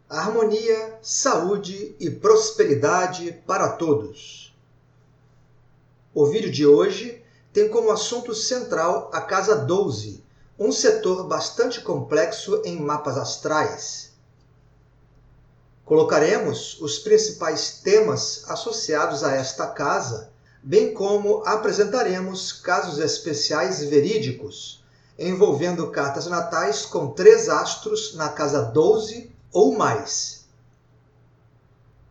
harmonia, saúde e prosperidade para todos. O vídeo de hoje tem como assunto central a Casa 12, um setor bastante complexo em mapas astrais. Colocaremos os principais temas associados a esta casa, bem como apresentaremos casos especiais verídicos, envolvendo cartas natais com 3 astros na Casa 12 ou mais.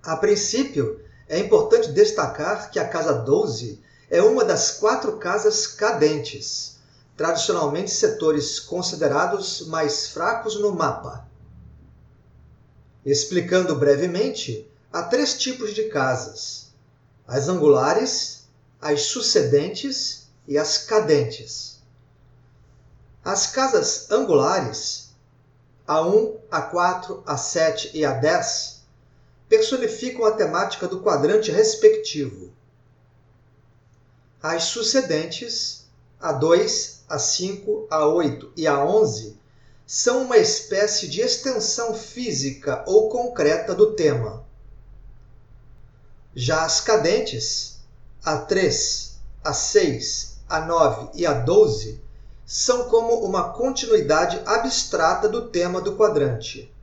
A princípio, é importante destacar que a Casa 12 é uma das 4 casas cadentes, tradicionalmente setores considerados mais fracos no mapa. Explicando brevemente, há 3 tipos de casas: as angulares, as sucedentes e as cadentes. As casas angulares, a 1, a 4, a 7 e a 10, personificam a temática do quadrante respectivo. As sucedentes, a 2, a 5, a 8 e a 11, são uma espécie de extensão física ou concreta do tema. Já as cadentes, a 3, a 6, a 9 e a 12, são como uma continuidade abstrata do tema do quadrante.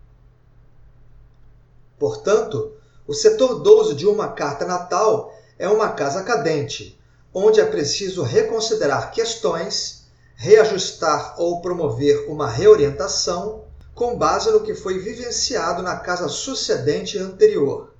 Portanto, o setor 12 de uma carta natal é uma casa cadente, onde é preciso reconsiderar questões, reajustar ou promover uma reorientação com base no que foi vivenciado na casa sucedente anterior.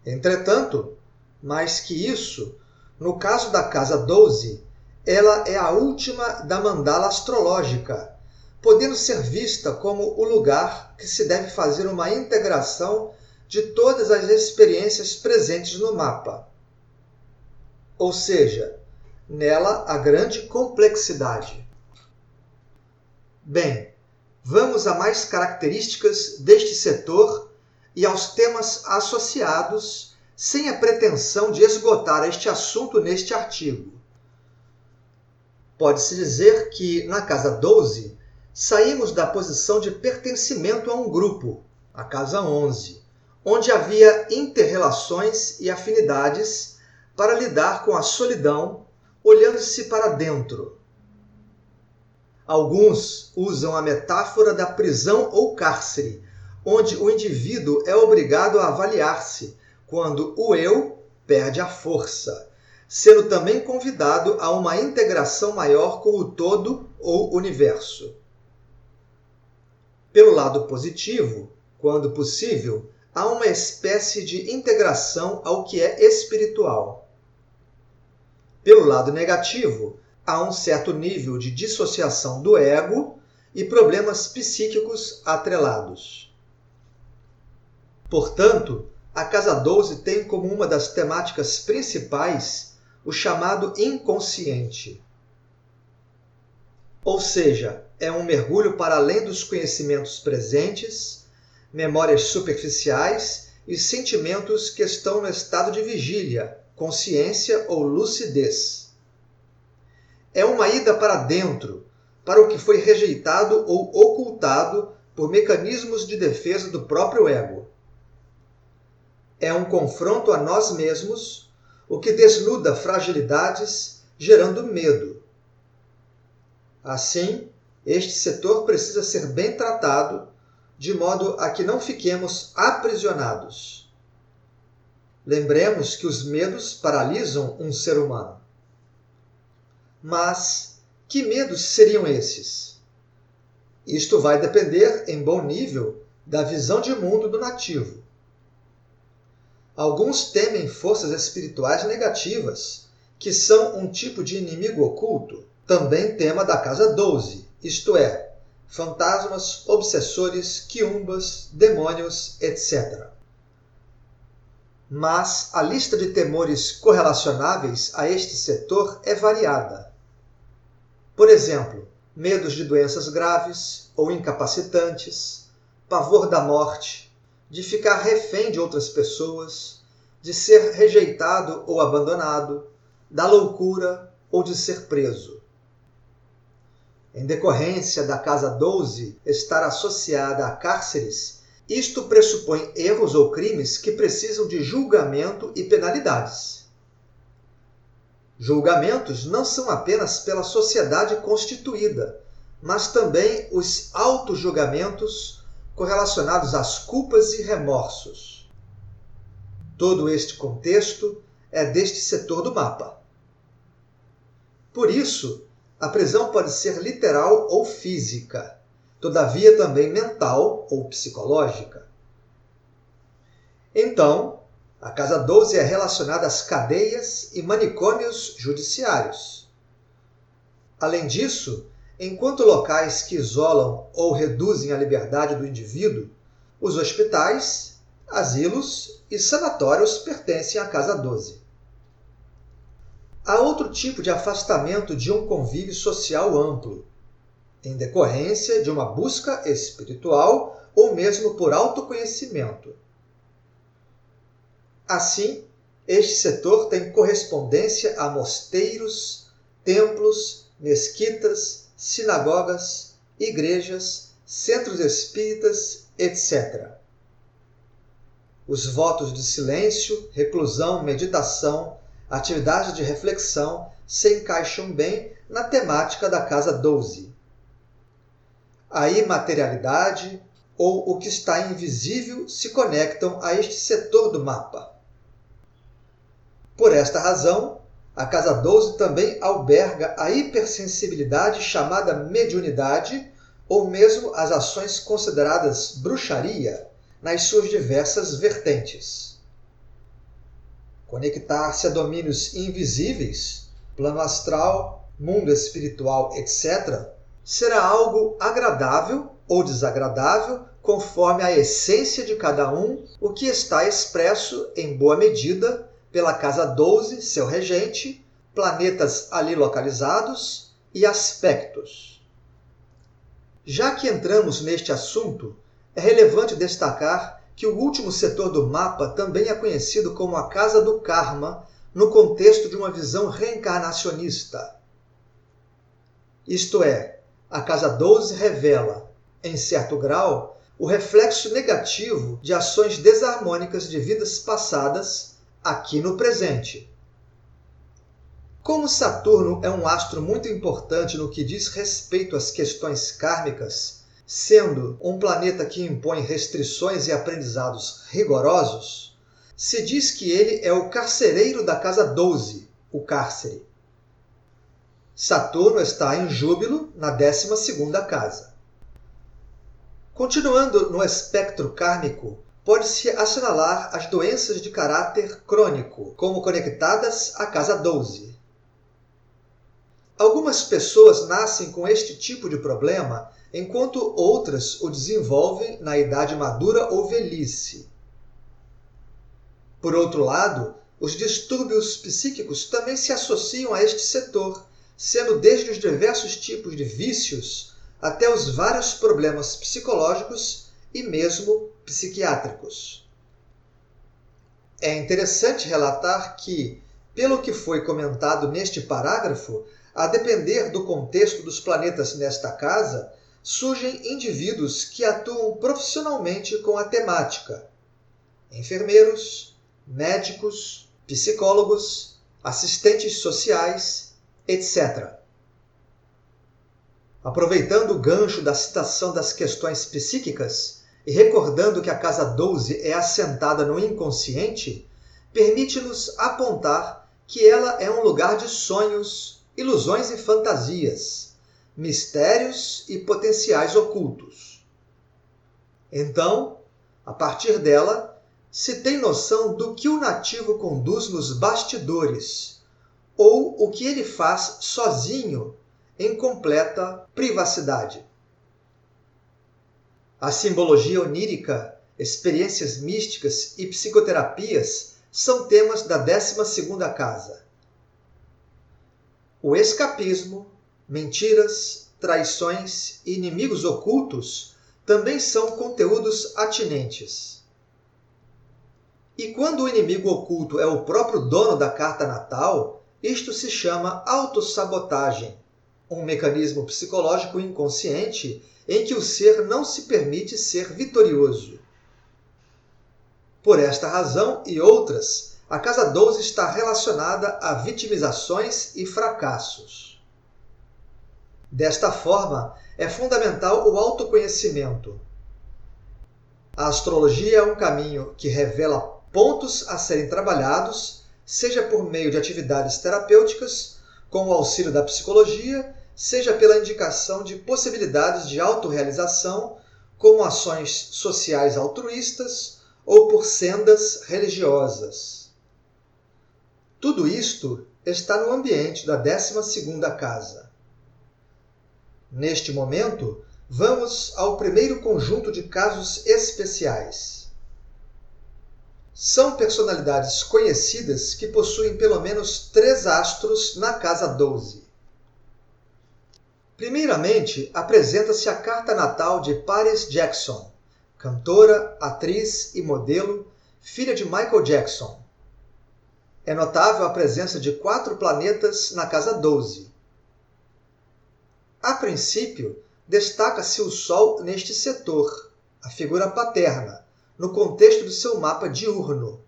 Entretanto, mais que isso, no caso da Casa 12, ela é a última da mandala astrológica, podendo ser vista como o lugar que se deve fazer uma integração de todas as experiências presentes no mapa. Ou seja, nela a grande complexidade. Bem, vamos a mais características deste setor e aos temas associados, sem a pretensão de esgotar este assunto neste artigo. Pode-se dizer que, na Casa 12, saímos da posição de pertencimento a um grupo, a Casa 11, onde havia inter-relações e afinidades para lidar com a solidão, olhando-se para dentro. Alguns usam a metáfora da prisão ou cárcere, onde o indivíduo é obrigado a avaliar-se quando o eu perde a força, sendo também convidado a uma integração maior com o todo ou universo. Pelo lado positivo, quando possível, há uma espécie de integração ao que é espiritual. Pelo lado negativo, há um certo nível de dissociação do ego e problemas psíquicos atrelados. Portanto, a Casa 12 tem como uma das temáticas principais o chamado inconsciente. Ou seja, é um mergulho para além dos conhecimentos presentes, memórias superficiais e sentimentos que estão no estado de vigília, consciência ou lucidez. É uma ida para dentro, para o que foi rejeitado ou ocultado por mecanismos de defesa do próprio ego. É um confronto a nós mesmos, o que desnuda fragilidades, gerando medo. Assim, este setor precisa ser bem tratado, de modo a que não fiquemos aprisionados. Lembremos que os medos paralisam um ser humano. Mas, que medos seriam esses? Isto vai depender, em bom nível, da visão de mundo do nativo. Alguns temem forças espirituais negativas, que são um tipo de inimigo oculto, também tema da Casa 12, isto é, fantasmas, obsessores, quiumbas, demônios, etc. Mas a lista de temores correlacionáveis a este setor é variada. Por exemplo, medos de doenças graves ou incapacitantes, pavor da morte, de ficar refém de outras pessoas, de ser rejeitado ou abandonado, da loucura ou de ser preso. Em decorrência da casa 12 estar associada a cárceres, isto pressupõe erros ou crimes que precisam de julgamento e penalidades. Julgamentos não são apenas pela sociedade constituída, mas também os autojulgamentos correlacionados às culpas e remorsos. Todo este contexto é deste setor do mapa. Por isso, a prisão pode ser literal ou física, todavia também mental ou psicológica. Então, a casa 12 é relacionada às cadeias e manicômios judiciários. Além disso, enquanto locais que isolam ou reduzem a liberdade do indivíduo, os hospitais, asilos e sanatórios pertencem à casa 12. Há outro tipo de afastamento de um convívio social amplo, em decorrência de uma busca espiritual ou mesmo por autoconhecimento. Assim, este setor tem correspondência a mosteiros, templos, mesquitas, sinagogas, igrejas, centros espíritas, etc. Os votos de silêncio, reclusão, meditação, atividades de reflexão se encaixam bem na temática da casa 12. A imaterialidade ou o que está invisível se conectam a este setor do mapa. Por esta razão, a casa 12 também alberga a hipersensibilidade chamada mediunidade ou mesmo as ações consideradas bruxaria nas suas diversas vertentes. Conectar-se a domínios invisíveis, plano astral, mundo espiritual, etc., será algo agradável ou desagradável conforme a essência de cada um, o que está expresso, em boa medida, pela casa 12, seu regente, planetas ali localizados e aspectos. Já que entramos neste assunto, é relevante destacar que o último setor do mapa também é conhecido como a casa do karma, no contexto de uma visão reencarnacionista. Isto é, a casa 12 revela, em certo grau, o reflexo negativo de ações desarmônicas de vidas passadas aqui no presente. Como Saturno é um astro muito importante no que diz respeito às questões kármicas, sendo um planeta que impõe restrições e aprendizados rigorosos, se diz que ele é o carcereiro da casa 12, o cárcere. Saturno está em Júbilo, na 12ª casa. Continuando no espectro kármico, pode-se assinalar as doenças de caráter crônico, como conectadas à casa 12. Algumas pessoas nascem com este tipo de problema, enquanto outras o desenvolvem na idade madura ou velhice. Por outro lado, os distúrbios psíquicos também se associam a este setor, sendo desde os diversos tipos de vícios até os vários problemas psicológicos e mesmo psiquiátricos. É interessante relatar que, pelo que foi comentado neste parágrafo, a depender do contexto dos planetas nesta casa, surgem indivíduos que atuam profissionalmente com a temática: enfermeiros, médicos, psicólogos, assistentes sociais, etc. Aproveitando o gancho da citação das questões psíquicas e recordando que a casa 12 é assentada no inconsciente, permite-nos apontar que ela é um lugar de sonhos, ilusões e fantasias, mistérios e potenciais ocultos. Então, a partir dela, se tem noção do que o nativo conduz nos bastidores, ou o que ele faz sozinho, em completa privacidade. A simbologia onírica, experiências místicas e psicoterapias são temas da 12ª casa. O escapismo, mentiras, traições e inimigos ocultos também são conteúdos atinentes. E quando o inimigo oculto é o próprio dono da carta natal, isto se chama autossabotagem, um mecanismo psicológico inconsciente em que o ser não se permite ser vitorioso. Por esta razão e outras, a casa 12 está relacionada a vitimizações e fracassos. Desta forma, é fundamental o autoconhecimento. A astrologia é um caminho que revela pontos a serem trabalhados, seja por meio de atividades terapêuticas, com o auxílio da psicologia, seja pela indicação de possibilidades de autorrealização, como ações sociais altruístas ou por sendas religiosas. Tudo isto está no ambiente da 12ª casa. Neste momento, vamos ao primeiro conjunto de casos especiais. São personalidades conhecidas que possuem pelo menos 3 astros na casa 12. Primeiramente, apresenta-se a carta natal de Paris Jackson, cantora, atriz e modelo, filha de Michael Jackson. É notável a presença de 4 planetas na casa 12. A princípio, destaca-se o Sol neste setor, a figura paterna, no contexto do seu mapa diurno.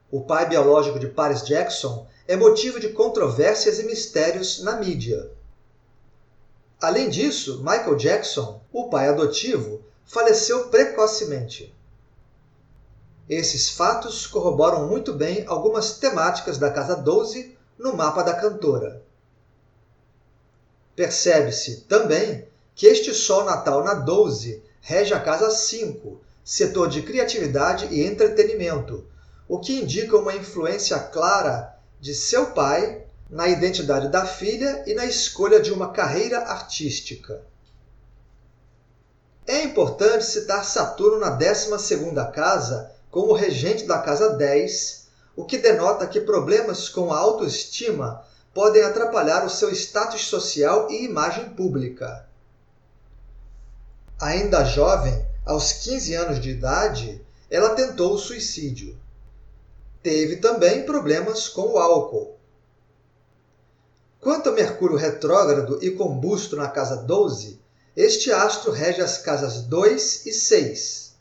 O pai biológico de Paris Jackson é motivo de controvérsias e mistérios na mídia. Além disso, Michael Jackson, o pai adotivo, faleceu precocemente. Esses fatos corroboram muito bem algumas temáticas da casa 12 no mapa da cantora. Percebe-se também que este Sol natal na 12 rege a casa 5, setor de criatividade e entretenimento, o que indica uma influência clara de seu pai na identidade da filha e na escolha de uma carreira artística. É importante citar Saturno na 12ª casa como regente da casa 10, o que denota que problemas com a autoestima podem atrapalhar o seu status social e imagem pública. Ainda jovem, aos 15 anos de idade, ela tentou o suicídio. Teve também problemas com o álcool. Quanto a Mercúrio retrógrado e combusto na casa 12, este astro rege as casas 2 e 6.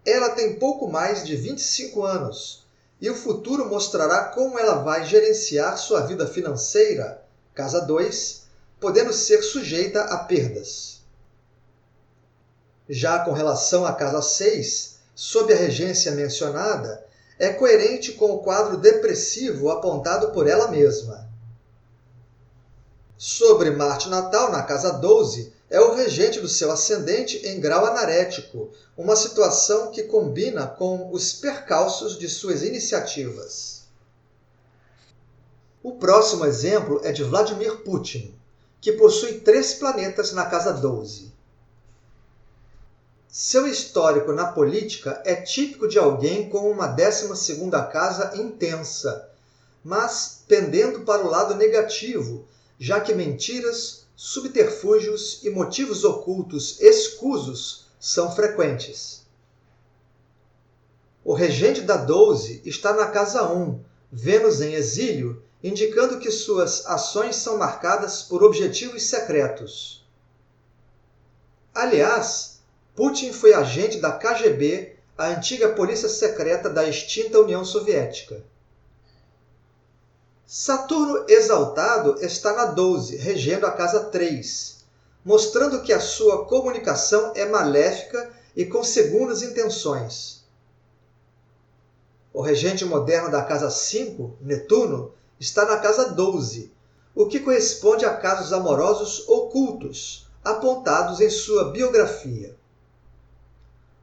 Ela tem pouco mais de 25 anos e o futuro mostrará como ela vai gerenciar sua vida financeira, casa 2, podendo ser sujeita a perdas. Já com relação à casa 6, sob a regência mencionada, é coerente com o quadro depressivo apontado por ela mesma. Sobre Marte natal na casa 12, é o regente do seu ascendente em grau anarético, uma situação que combina com os percalços de suas iniciativas. O próximo exemplo é de Vladimir Putin, que possui 3 planetas na casa 12. Seu histórico na política é típico de alguém com uma 12ª casa intensa, mas pendendo para o lado negativo, já que mentiras, subterfúgios e motivos ocultos escusos são frequentes. O regente da 12 está na casa 1, Vênus em exílio, indicando que suas ações são marcadas por objetivos secretos. Aliás, Putin foi agente da KGB, a antiga polícia secreta da extinta União Soviética. Saturno exaltado está na 12, regendo a casa 3, mostrando que a sua comunicação é maléfica e com segundas intenções. O regente moderno da casa 5, Netuno, está na casa 12, o que corresponde a casos amorosos ocultos, apontados em sua biografia.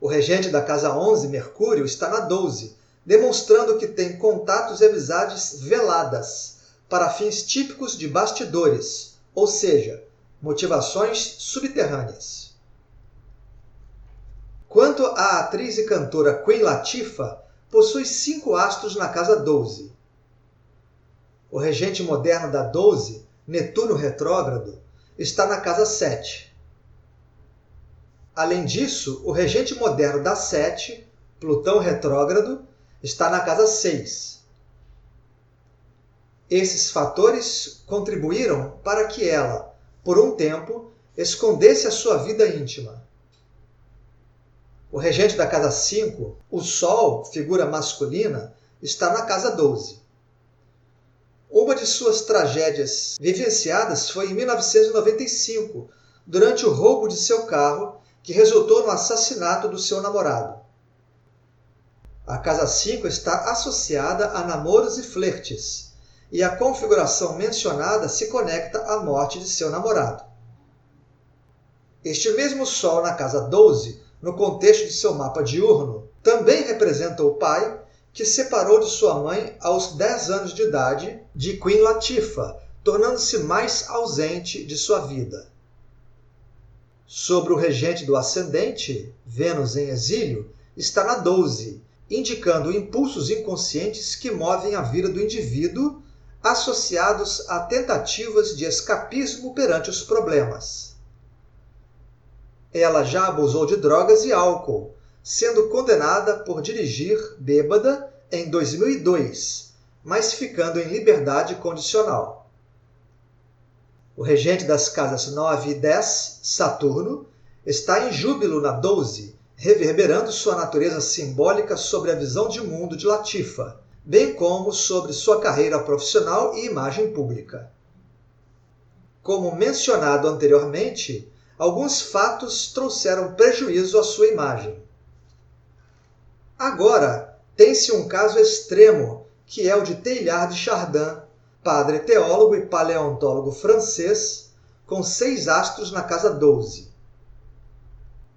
O regente da casa 11, Mercúrio, está na 12, demonstrando que tem contatos e amizades veladas, para fins típicos de bastidores, ou seja, motivações subterrâneas. Quanto à atriz e cantora Queen Latifah, possui 5 astros na casa 12. O regente moderno da 12, Netuno retrógrado, está na casa 7. Além disso, o regente moderno da 7, Plutão retrógrado, está na casa 6. Esses fatores contribuíram para que ela, por um tempo, escondesse a sua vida íntima. O regente da casa 5, o Sol, figura masculina, está na casa 12. Uma de suas tragédias vivenciadas foi em 1995, durante o roubo de seu carro, que resultou no assassinato do seu namorado. A casa 5 está associada a namoros e flertes, e a configuração mencionada se conecta à morte de seu namorado. Este mesmo Sol na casa 12, no contexto de seu mapa diurno, também representa o pai que separou de sua mãe aos 10 anos de idade de Queen Latifah, tornando-se mais ausente de sua vida. Sobre o regente do ascendente, Vênus em exílio, está na 12, indicando impulsos inconscientes que movem a vida do indivíduo, associados a tentativas de escapismo perante os problemas. Ela já abusou de drogas e álcool, sendo condenada por dirigir bêbada em 2002, mas ficando em liberdade condicional. O regente das casas 9 e 10, Saturno, está em júbilo na 12, reverberando sua natureza simbólica sobre a visão de mundo de Latifah, bem como sobre sua carreira profissional e imagem pública. Como mencionado anteriormente, alguns fatos trouxeram prejuízo à sua imagem. Agora, tem-se um caso extremo, que é o de Teilhard de Chardin, padre teólogo e paleontólogo francês, com 6 astros na casa 12.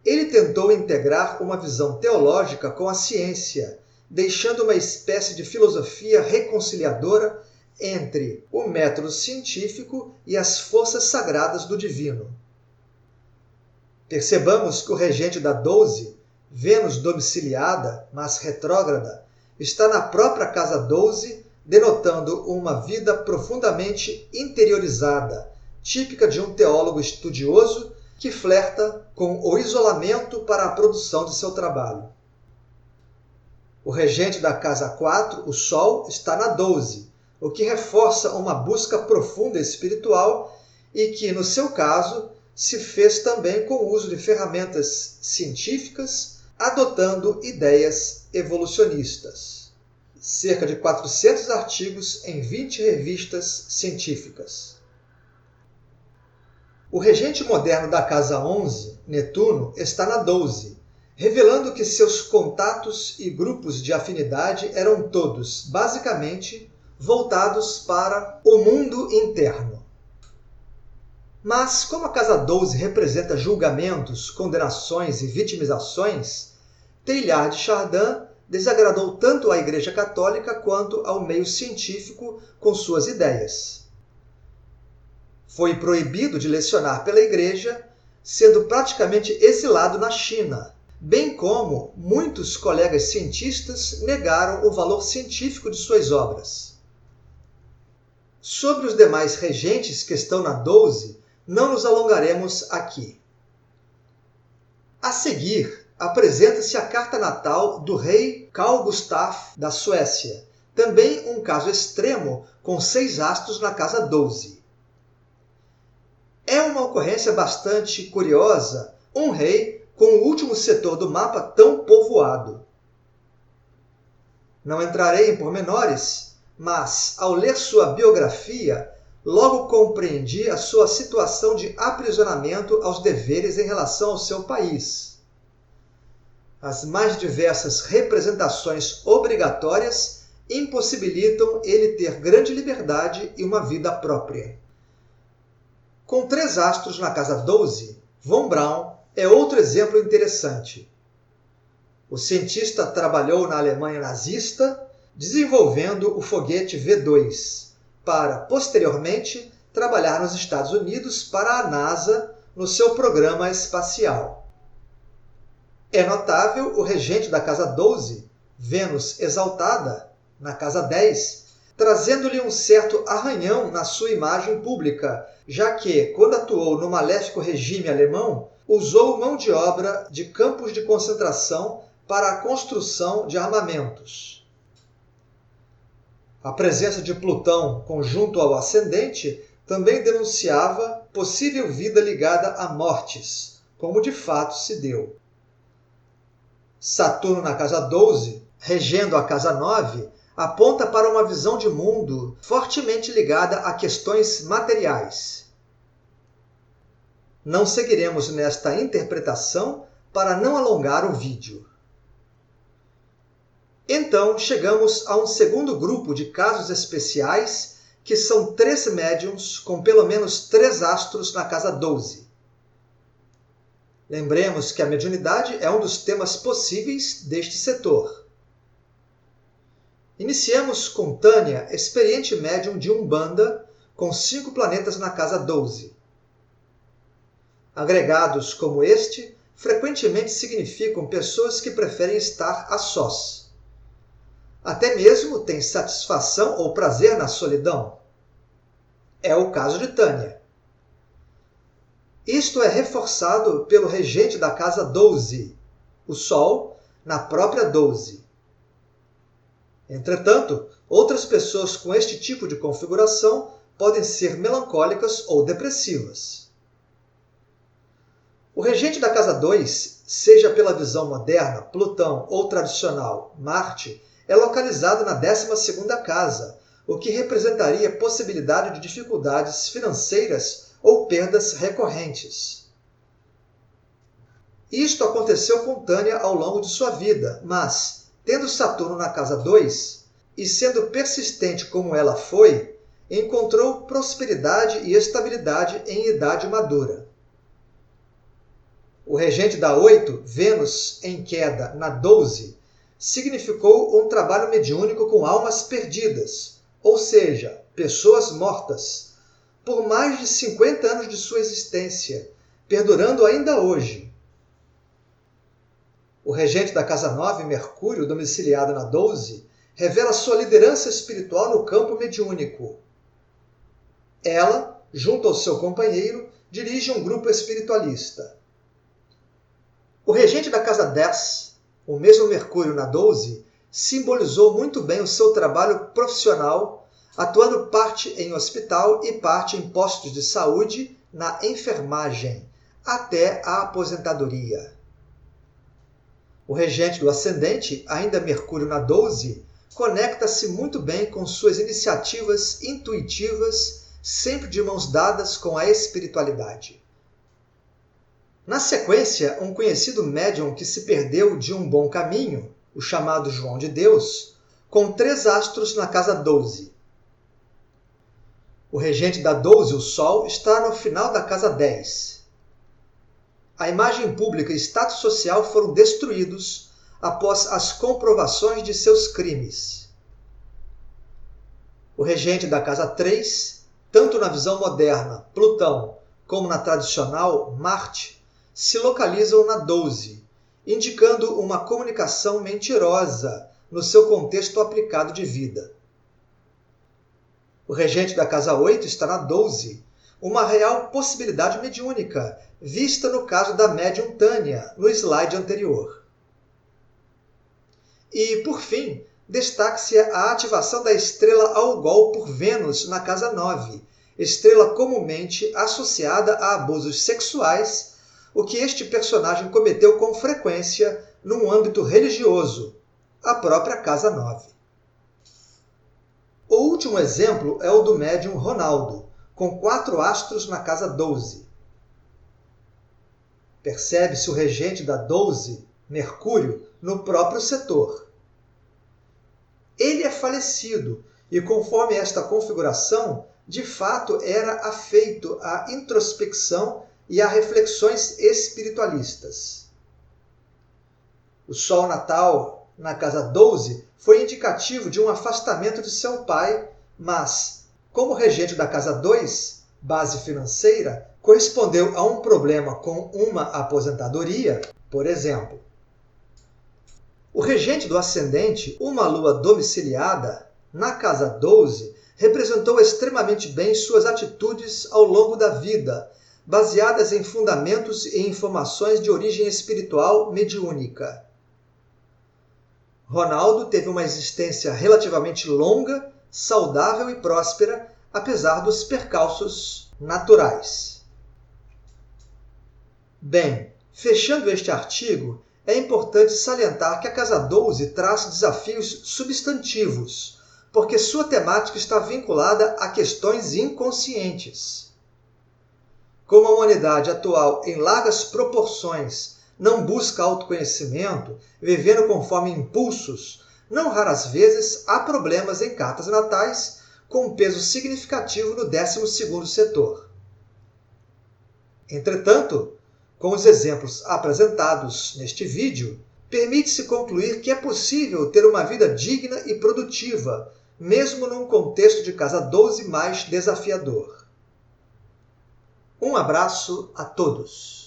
Ele tentou integrar uma visão teológica com a ciência, deixando uma espécie de filosofia reconciliadora entre o método científico e as forças sagradas do divino. Percebamos que o regente da 12, Vênus domiciliada, mas retrógrada, está na própria casa 12, denotando uma vida profundamente interiorizada, típica de um teólogo estudioso que flerta com o isolamento para a produção de seu trabalho. O regente da casa 4, o Sol, está na 12, o que reforça uma busca profunda espiritual e que, no seu caso, se fez também com o uso de ferramentas científicas, adotando ideias evolucionistas. Cerca de 400 artigos em 20 revistas científicas. O regente moderno da casa 11, Netuno, está na 12, revelando que seus contatos e grupos de afinidade eram todos, basicamente, voltados para o mundo interno. Mas, como a casa 12 representa julgamentos, condenações e vitimizações, Teilhard de Chardin desagradou tanto à Igreja Católica quanto ao meio científico com suas ideias. Foi proibido de lecionar pela Igreja, sendo praticamente exilado na China, bem como muitos colegas cientistas negaram o valor científico de suas obras. Sobre os demais regentes que estão na 12, não nos alongaremos aqui. A seguir, apresenta-se a carta natal do rei Carl Gustaf da Suécia, também um caso extremo com 6 astros na casa 12. É uma ocorrência bastante curiosa, um rei com o último setor do mapa tão povoado. Não entrarei em pormenores, mas, ao ler sua biografia, logo compreendi a sua situação de aprisionamento aos deveres em relação ao seu país. As mais diversas representações obrigatórias impossibilitam ele ter grande liberdade e uma vida própria. Com 3 astros na casa 12, Von Braun é outro exemplo interessante. O cientista trabalhou na Alemanha nazista, desenvolvendo o foguete V2, para, posteriormente, trabalhar nos Estados Unidos para a NASA no seu programa espacial. É notável o regente da casa 12, Vênus exaltada, na casa 10, trazendo-lhe um certo arranhão na sua imagem pública, já que, quando atuou no maléfico regime alemão, usou mão de obra de campos de concentração para a construção de armamentos. A presença de Plutão conjunto ao ascendente também denunciava possível vida ligada a mortes, como de fato se deu. Saturno na casa 12, regendo a casa 9, aponta para uma visão de mundo fortemente ligada a questões materiais. Não seguiremos nesta interpretação para não alongar o vídeo. Então, chegamos a um segundo grupo de casos especiais, que são 3 médiuns com pelo menos 3 astros na casa 12. Lembremos que a mediunidade é um dos temas possíveis deste setor. Iniciemos com Tânia, experiente médium de Umbanda, com 5 planetas na casa 12. Agregados como este, frequentemente significam pessoas que preferem estar a sós. Até mesmo têm satisfação ou prazer na solidão. É o caso de Tânia. Isto é reforçado pelo regente da casa 12, o Sol, na própria 12. Entretanto, outras pessoas com este tipo de configuração podem ser melancólicas ou depressivas. O regente da casa 2, seja pela visão moderna, Plutão, ou tradicional, Marte, é localizado na 12ª casa, o que representaria possibilidade de dificuldades financeiras ou perdas recorrentes. Isto aconteceu com Tânia ao longo de sua vida, mas, tendo Saturno na casa 2, e sendo persistente como ela foi, encontrou prosperidade e estabilidade em idade madura. O regente da 8, Vênus em queda na 12, significou um trabalho mediúnico com almas perdidas, ou seja, pessoas mortas, por mais de 50 anos de sua existência, perdurando ainda hoje. O regente da casa 9, Mercúrio, domiciliado na 12, revela sua liderança espiritual no campo mediúnico. Ela, junto ao seu companheiro, dirige um grupo espiritualista. O regente da casa 10, o mesmo Mercúrio na 12, simbolizou muito bem o seu trabalho profissional, atuando parte em hospital e parte em postos de saúde na enfermagem, até a aposentadoria. O regente do ascendente, ainda Mercúrio na 12, conecta-se muito bem com suas iniciativas intuitivas, sempre de mãos dadas com a espiritualidade. Na sequência, um conhecido médium que se perdeu de um bom caminho, o chamado João de Deus, com 3 astros na casa 12. O regente da 12, o Sol, está no final da casa 10. A imagem pública e status social foram destruídos após as comprovações de seus crimes. O regente da casa 3, tanto na visão moderna, Plutão, como na tradicional, Marte, se localizam na 12, indicando uma comunicação mentirosa no seu contexto aplicado de vida. O regente da casa 8 está na 12, uma real possibilidade mediúnica, vista no caso da médium Tânia, no slide anterior. E, por fim, destaque-se a ativação da estrela Algol por Vênus na casa 9, estrela comumente associada a abusos sexuais, o que este personagem cometeu com frequência num âmbito religioso, a própria casa 9. O último exemplo é o do médium Ronaldo, com 4 astros na casa 12. Percebe-se o regente da 12, Mercúrio, no próprio setor. Ele é falecido e, conforme esta configuração, de fato era afeito à introspecção e a reflexões espiritualistas. O Sol natal na casa 12 foi indicativo de um afastamento de seu pai, mas, como regente da casa 2, base financeira, correspondeu a um problema com uma aposentadoria, por exemplo. O regente do ascendente, uma lua domiciliada, na casa 12, representou extremamente bem suas atitudes ao longo da vida, baseadas em fundamentos e informações de origem espiritual mediúnica. Ronaldo teve uma existência relativamente longa, saudável e próspera, apesar dos percalços naturais. Bem, fechando este artigo, é importante salientar que a casa 12 traz desafios substantivos, porque sua temática está vinculada a questões inconscientes. Como a humanidade atual, em largas proporções, não busca autoconhecimento, vivendo conforme impulsos, não raras vezes há problemas em cartas natais com um peso significativo no 12º setor. Entretanto, com os exemplos apresentados neste vídeo, permite-se concluir que é possível ter uma vida digna e produtiva, mesmo num contexto de casa 12 mais desafiador. Um abraço a todos!